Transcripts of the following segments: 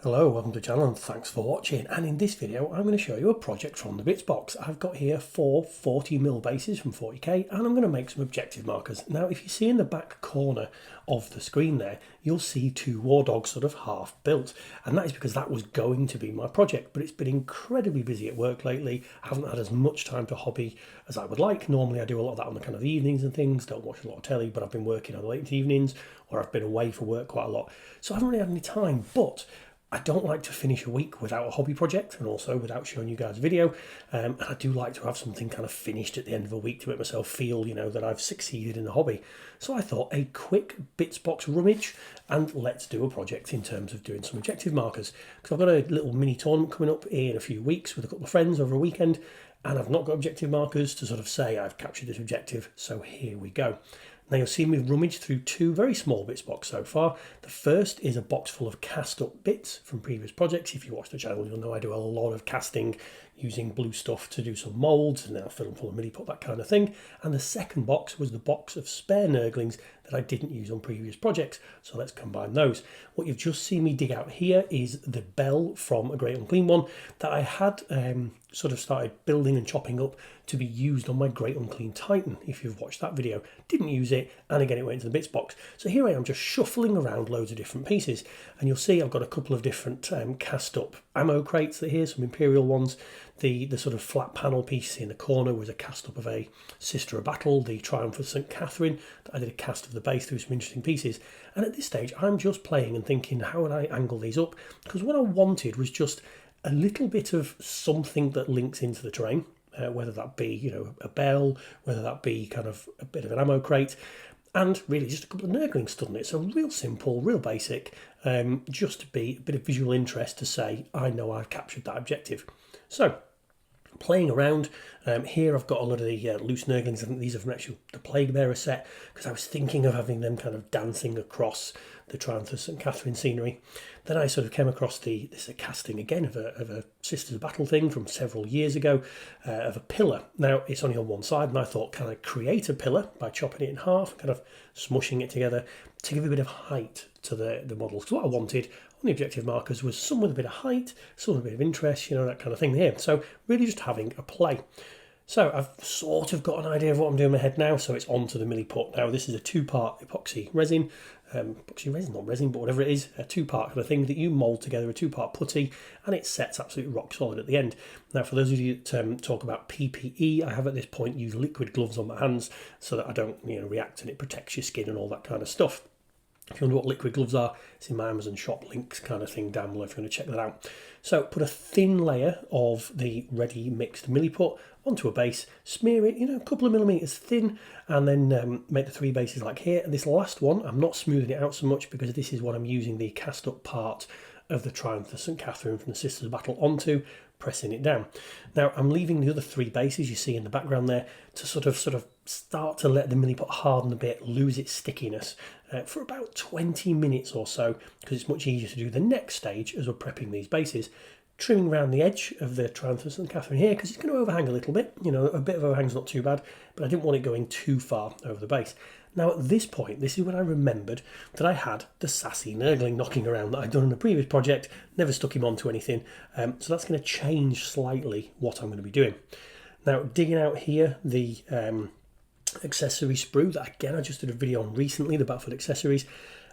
Hello, welcome to the channel and thanks for watching. And in this video I'm going to show you a project from the bits box. I've got here 4 40mm bases from 40k and I'm going to make some objective markers. Now if you see in the back corner of the screen there, you'll see 2 war dogs sort of half built, and that is because that was going to be my project, but it's been incredibly busy at work lately. I haven't had as much time to hobby as I would like. Normally I do a lot of that on the kind of evenings and things, don't watch a lot of telly, but I've been working on late evenings or I've been away for work quite a lot, so I haven't really had any time. But I don't like to finish a week without a hobby project and also without showing you guys a video. And I do like to have something kind of finished at the end of a week to make myself feel, that I've succeeded in the hobby. So I thought a quick bits box rummage and let's do a project in terms of doing some objective markers. Because I've got a little mini tournament coming up in a few weeks with a couple of friends over a weekend, and I've not got objective markers to sort of say I've captured this objective. So here we go. Now you'll see me rummage through 2 very small bits box so far. The first is a box full of cast up bits from previous projects. If you watch the channel, you'll know I do a lot of casting using blue stuff to do some moulds, and then I'll fill them full of mini put, that kind of thing. And the second box was the box of spare Nurglings that I didn't use on previous projects. So let's combine those. What you've just seen me dig out here is the bell from a Great Unclean one that I had sort of started building and chopping up to be used on my Great Unclean Titan. If you've watched that video, didn't use it, and again it went into the bits box. So here I am just shuffling around loads of different pieces, and you'll see I've got a couple of different cast up ammo crates that here, some Imperial ones. The sort of flat panel piece in the corner was a cast up of a Sister of Battle, the Triumph of St. Catherine, that I did a cast of the base through some interesting pieces. And at this stage I'm just playing and thinking, how would I angle these up? Because what I wanted was just a little bit of something that links into the terrain, whether that be, a bell, whether that be kind of a bit of an ammo crate, and really just a couple of Nurglings stood on it. So real simple, real basic, just to be a bit of visual interest to say, I know I've captured that objective. So playing around, here I've got a lot of the loose Nurglings. I think these are from actually the Plague Bearer set, because I was thinking of having them kind of dancing across the Triumph of St. Catherine scenery. Then I sort of came across this casting again of a Sisters of Battle thing from several years ago, of a pillar. Now it's only on one side, and I thought, can I create a pillar by chopping it in half, kind of smushing it together to give a bit of height to the models? Because what I wanted on the objective markers was some with a bit of height, some with a bit of interest, that kind of thing here. So really just having a play. So I've sort of got an idea of what I'm doing in my head now, so it's on to the milliput. Now this is a 2-part epoxy resin, not resin, but whatever it is, a 2-part kind of thing that you mould together, a 2-part putty, and it sets absolutely rock solid at the end. Now for those of you that talk about PPE, I have at this point used liquid gloves on my hands so that I don't react, and it protects your skin and all that kind of stuff. If you wonder what liquid gloves are, it's in my Amazon shop links kind of thing down below if you want to check that out. So put a thin layer of the ready mixed milliput onto a base, smear it, a couple of millimeters thin, and then make the 3 bases like here. And this last one, I'm not smoothing it out so much because this is what I'm using the cast up part of the Triumph of St. Catherine from the Sisters of Battle onto, pressing it down. Now I'm leaving the other 3 bases you see in the background there to sort of start to let the milliput harden a bit, lose its stickiness for about 20 minutes or so, because it's much easier to do the next stage as we're prepping these bases. Trimming around the edge of the Triumph of St. Catherine here, because it's going to overhang a little bit. A bit of overhang's not too bad, but I didn't want it going too far over the base. Now at this point, this is when I remembered that I had the sassy Nurgling knocking around that I'd done in a previous project, never stuck him onto anything, so that's going to change slightly what I'm going to be doing. Now digging out here the accessory sprue that again I just did a video on recently, the Battlefield accessories,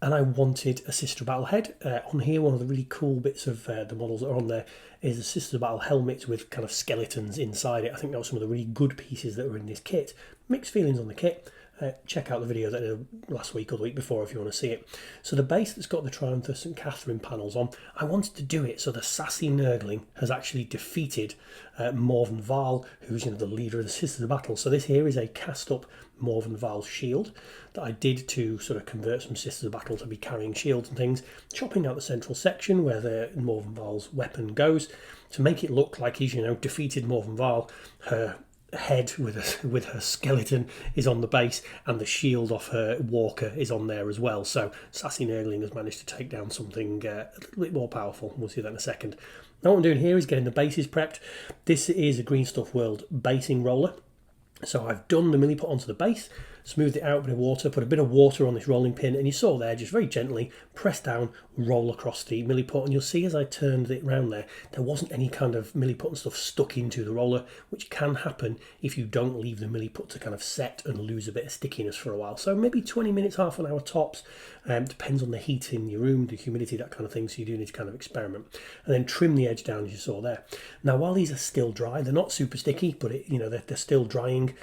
and I wanted a Sister of Battle head. On here, one of the really cool bits of the models that are on there is a Sister of Battle helmet with kind of skeletons inside it. I think that was some of the really good pieces that were in this kit. Mixed feelings on the kit. Check out the video that I did last week or the week before if you want to see it. So the base that's got the Triumph of St. Catherine panels on, I wanted to do it so the sassy Nurgling has actually defeated Morven Val, who's the leader of the Sisters of Battle. So this here is a cast up Morven Val shield that I did to sort of convert some Sisters of Battle to be carrying shields and things, chopping out the central section where the Morven Val's weapon goes to make it look like he's defeated Morven Val. Her head with her skeleton is on the base, and the shield off her walker is on there as well. So sassy Nurgling has managed to take down something a little bit more powerful. We'll see that in a second. Now what I'm doing here is getting the bases prepped. This is a Green Stuff World basing roller. So I've done the milliput onto the base, smoothed it out, a bit of water, put a bit of water on this rolling pin, and you saw there, just very gently press down, roll across the milliput, and you'll see as I turned it round there wasn't any kind of milliput and stuff stuck into the roller, which can happen if you don't leave the milliput to kind of set and lose a bit of stickiness for a while. So maybe 20 minutes, half an hour tops, depends on the heat in your room, the humidity, that kind of thing, so you do need to kind of experiment. And then trim the edge down as you saw there. Now while these are still dry, they're not super sticky, but they're still drying,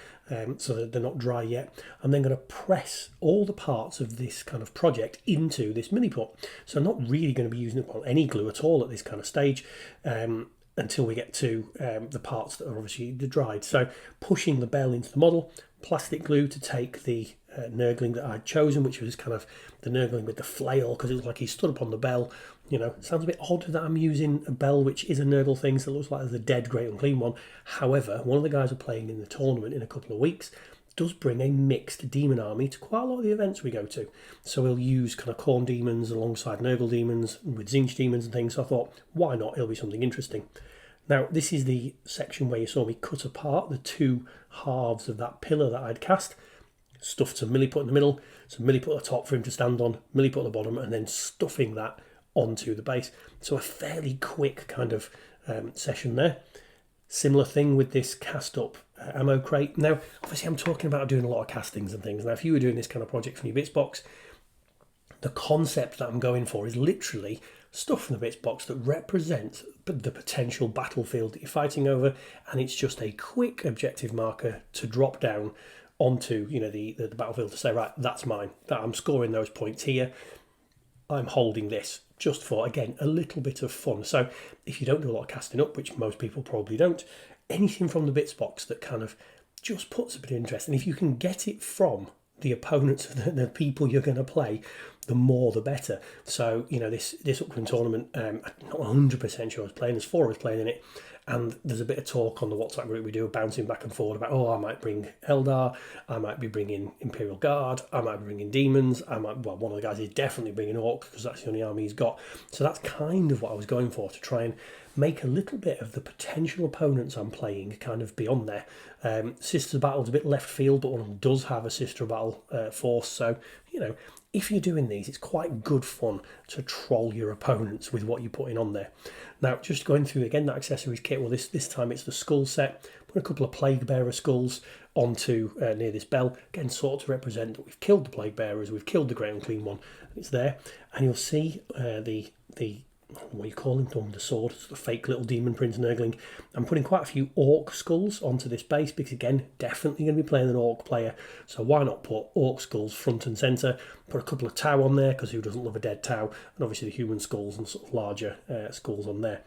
so that they're not dry yet. I'm then going to press all the parts of this kind of project into this milliput. So I'm not really going to be using up on any glue at all at this kind of stage, until we get to the parts that are obviously dried. So pushing the bell into the model, plastic glue to take the Nurgling that I'd chosen, which was kind of the Nurgling with the flail, because it looks like he stood up on the bell. It sounds a bit odd that I'm using a bell which is a Nurgle thing, so it looks like there's a dead Great Unclean one. However, one of the guys are playing in the tournament in a couple of weeks does bring a mixed demon army to quite a lot of the events we go to. So we'll use kind of Khorne demons alongside Nurgle demons with Tzeentch demons and things. So I thought, why not? It'll be something interesting. Now, this is the section where you saw me cut apart the two halves of that pillar that I'd cast. Stuffed some milliput in the middle, some milliput at the top for him to stand on, milliput at the bottom, and then stuffing that onto the base. So a fairly quick kind of session there. Similar thing with this cast up ammo crate. Now, obviously I'm talking about doing a lot of castings and things. Now, if you were doing this kind of project from your bits box, the concept that I'm going for is literally stuff from the bits box that represents the potential battlefield that you're fighting over, and it's just a quick objective marker to drop down onto the battlefield to say, right, that's mine, that I'm scoring those points here, I'm holding this, just for, again, a little bit of fun. So if you don't do a lot of casting up, which most people probably don't, anything from the bits box that kind of just puts a bit of interest, and if you can get it from the opponents, the people you're going to play, the more the better. So this upcoming tournament, I'm not 100% sure I was playing, there's 4 of us playing in it, and there's a bit of talk on the WhatsApp group we do, bouncing back and forward about, I might bring Eldar, I might be bringing Imperial Guard, I might be bringing Demons, one of the guys is definitely bringing Orc, because that's the only army he's got. So that's kind of what I was going for, to try and make a little bit of the potential opponents I'm playing kind of beyond there. Sister Battle's a bit left field, but one of them does have a Sister Battle force, so if you're doing these, it's quite good fun to troll your opponents with what you're putting on there. Now, just going through again that accessories kit, well, this time it's the skull set. Put a couple of Plague Bearer skulls onto near this bell, again, sort of to represent that we've killed the Plague Bearers, we've killed the Great Unclean one, it's there. And you'll see the what you call him, the sword, it's the fake little demon Prince Nurgling. I'm putting quite a few Orc skulls onto this base because, again, definitely going to be playing an Orc player, so why not put Orc skulls front and centre, put a couple of Tau on there, because who doesn't love a dead Tau, and obviously the human skulls and sort of larger skulls on there.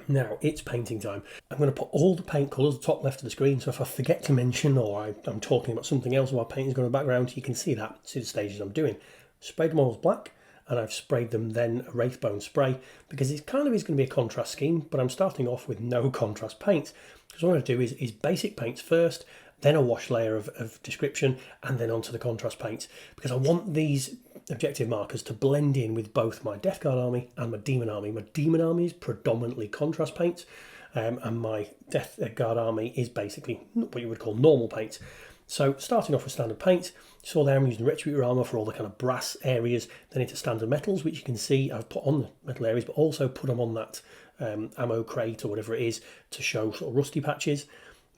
Now, it's painting time. I'm going to put all the paint colours top left of the screen, so if I forget to mention, or I'm talking about something else while painting's going in the background, you can see the stages I'm doing. Sprayed them all black, and I've sprayed them then a Wraithbone spray, because it kind of is going to be a contrast scheme, but I'm starting off with no contrast paints, because what I'm going to do is basic paints first, then a wash layer of description, and then onto the contrast paints, because I want these objective markers to blend in with both my Death Guard army and my Demon army. My Demon army is predominantly contrast paints, and my Death Guard army is basically what you would call normal paints. So starting off with standard paints, you saw there I'm using Retributor armour for all the kind of brass areas, then into standard metals, which you can see I've put on the metal areas, but also put them on that ammo crate or whatever it is to show sort of rusty patches.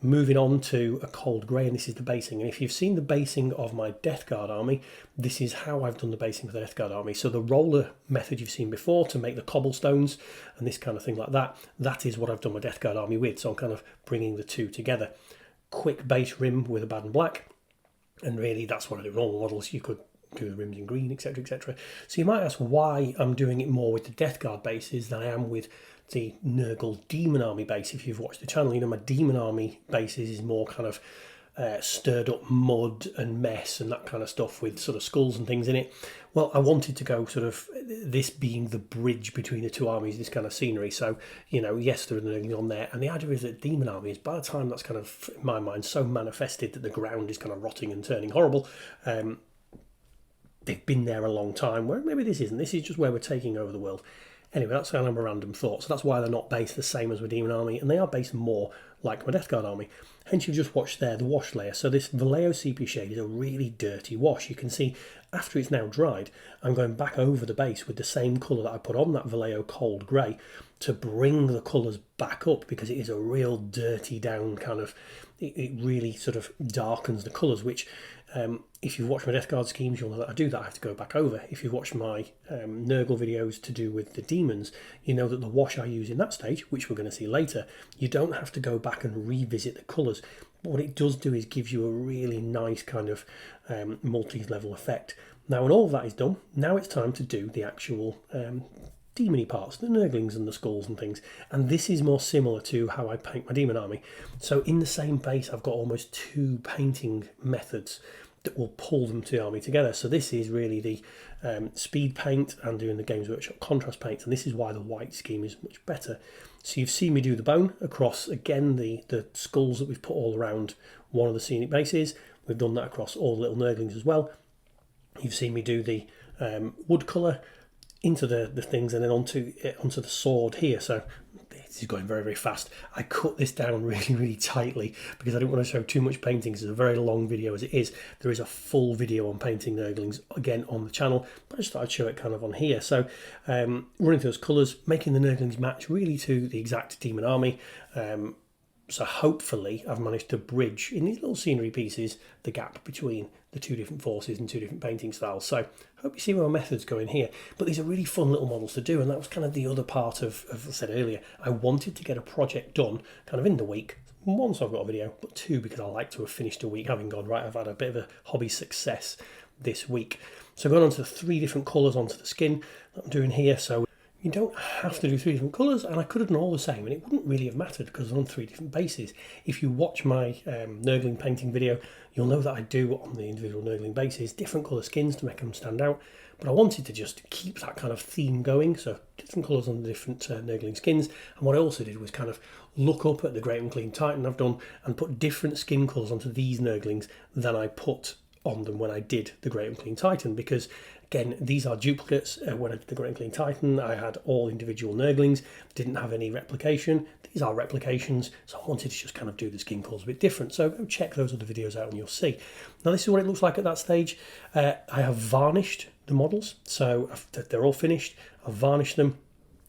Moving on to a cold grey, and this is the basing. And if you've seen the basing of my Death Guard army, this is how I've done the basing for the Death Guard army. So the roller method you've seen before to make the cobblestones and this kind of thing like that, that is what I've done my Death Guard army with. So I'm kind of bringing the two together. Quick base rim with a bad and black, and really that's what I do with all models. You could do the rims in green, etc, etc. So you might ask why I'm doing it more with the Death Guard bases than I am with the Nurgle Demon Army base. If you've watched the channel, my Demon Army bases is more kind of stirred up mud and mess and that kind of stuff with sort of skulls and things in it. Well, I wanted to go sort of this being the bridge between the two armies, this kind of scenery. So, yes, there are Nurgling on there. And the idea is that Demon Army is, by the time that's kind of, in my mind, so manifested that the ground is kind of rotting and turning horrible, they've been there a long time, where maybe this isn't. This is just where we're taking over the world. Anyway, that's kind of a random thought. So that's why they're not based the same as my Demon Army, and they are based more like my Death Guard army. Hence, you've just watched there the wash layer. So this Vallejo Sepia shade is a really dirty wash. You can see after it's now dried, I'm going back over the base with the same colour that I put on that Vallejo cold grey to bring the colours back up, because it is a real dirty down kind of, it really sort of darkens the colours, which if you've watched my Death Guard schemes, you'll know that I do that. I have to go back over. If you've watched my Nurgle videos to do with the demons, you know that the wash I use in that stage, which we're going to see later, you don't have to go back and revisit the colours. But what it does do is gives you a really nice kind of multi-level effect. Now, when all of that is done, now it's time to do the actual demony parts, the Nurglings and the skulls and things. And this is more similar to how I paint my demon army. So in the same base, I've got almost 2 painting methods that will pull them to the army together. So this is really the speed paint and doing the Games Workshop contrast paints, and this is why the white scheme is much better. So you've seen me do the bone across, again, the skulls that we've put all around one of the scenic bases. We've done that across all the little Nurglings as well. You've seen me do the wood colour into the things, and then onto the sword here. So this is going very, very fast. I cut this down really, really tightly because I didn't want to show too much painting. It's a very long video as it is. There is a full video on painting Nurglings again on the channel, but I just thought I'd show it kind of on here. So running through those colours, making the Nurglings match really to the exact demon army. So hopefully I've managed to bridge in these little scenery pieces the gap between the 2 different forces and 2 different painting styles. So hope you see where my methods go in here. But these are really fun little models to do, and that was kind of the other part of I said earlier, I wanted to get a project done kind of in the week. 1, so I've got a video, but 2, because I like to have finished a week having gone, right, I've had a bit of a hobby success this week. So going on to the 3 different colours onto the skin that I'm doing here. So you don't have to do 3 different colours, and I could have done all the same, and it wouldn't really have mattered because I'm on 3 different bases. If you watch my Nurgling painting video, you'll know that I do on the individual Nurgling bases different colour skins to make them stand out, but I wanted to just keep that kind of theme going, so different colours on the different Nurgling skins. And what I also did was kind of look up at the Great Unclean Titan I've done and put different skin colours onto these Nurglings than I put on them when I did the Great Unclean Titan, because again, these are duplicates. When I did the Great Unclean Titan, I had all individual Nurglings, didn't have any replication. These are replications, so I wanted to just kind of do the skin colours a bit different. So go check those other videos out and you'll see. Now this is what it looks like at that stage. I have varnished the models, so they're all finished. I've varnished them.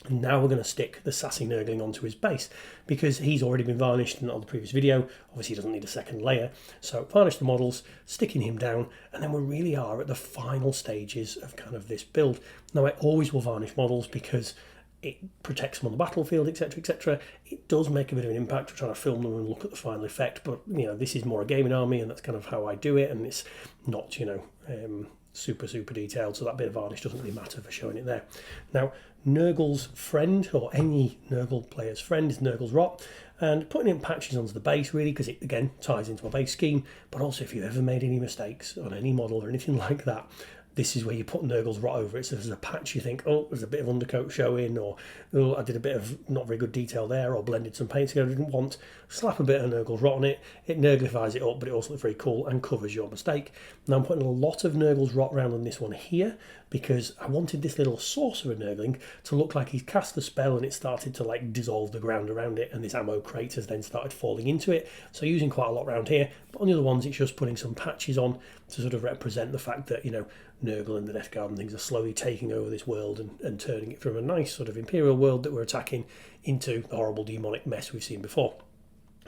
And now we're going to stick the sassy Nurgling onto his base, because he's already been varnished in the previous video. Obviously he doesn't need a second layer. So varnish the models, sticking him down, and then we really are at the final stages of kind of this build. Now I always will varnish models because it protects them on the battlefield, etc, etc. It does make a bit of an impact. We're trying to film them and look at the final effect, but you know, this is more a gaming army, and that's kind of how I do it, and it's not, you know, super detailed, so that bit of varnish doesn't really matter for showing it there. Now Nurgle's friend, or any Nurgle player's friend, is Nurgle's Rot, and putting in patches onto the base really, because it again ties into my base scheme. But also, if you've ever made any mistakes on any model or anything like that, this is where you put Nurgle's Rot over it. So there's a patch you think, oh, there's a bit of undercoat showing, or oh, I did a bit of not very good detail there, or blended some paint together I didn't want. Slap a bit of Nurgle's Rot on it. It Nurglifies it up, but it also looks very cool and covers your mistake. Now I'm putting a lot of Nurgle's Rot around on this one here, because I wanted this little sorcerer Nurgling to look like he's cast the spell and it started to like dissolve the ground around it, and this ammo crate has then started falling into it. So using quite a lot around here, but on the other ones it's just putting some patches on to sort of represent the fact that, you know, Nurgle and the Death Guard and things are slowly taking over this world and turning it from a nice sort of imperial world that we're attacking into the horrible demonic mess we've seen before.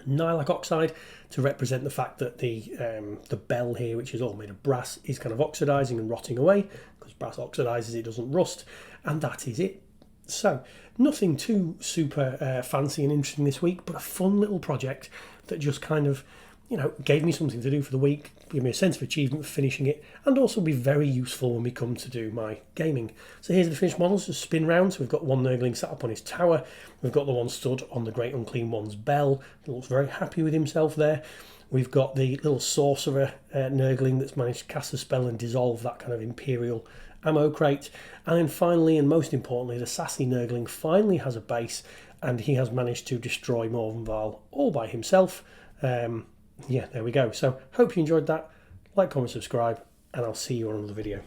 Nihilak oxide to represent the fact that the bell here, which is all made of brass, is kind of oxidizing and rotting away, because brass oxidizes, it doesn't rust, and that is it. So nothing too super fancy and interesting this week, but a fun little project that just kind of, you know, gave me something to do for the week, gave me a sense of achievement for finishing it, and also be very useful when we come to do my gaming. So here's the finished models, just spin round. So we've got one Nurgling sat up on his tower, we've got the one stood on the Great Unclean One's bell, he looks very happy with himself there. We've got the little sorcerer Nurgling that's managed to cast a spell and dissolve that kind of imperial ammo crate. And then finally, and most importantly, the sassy Nurgling finally has a base, and he has managed to destroy Morvenval all by himself. Yeah, there we go. So hope you enjoyed that. Like, comment, subscribe, and I'll see you on another video.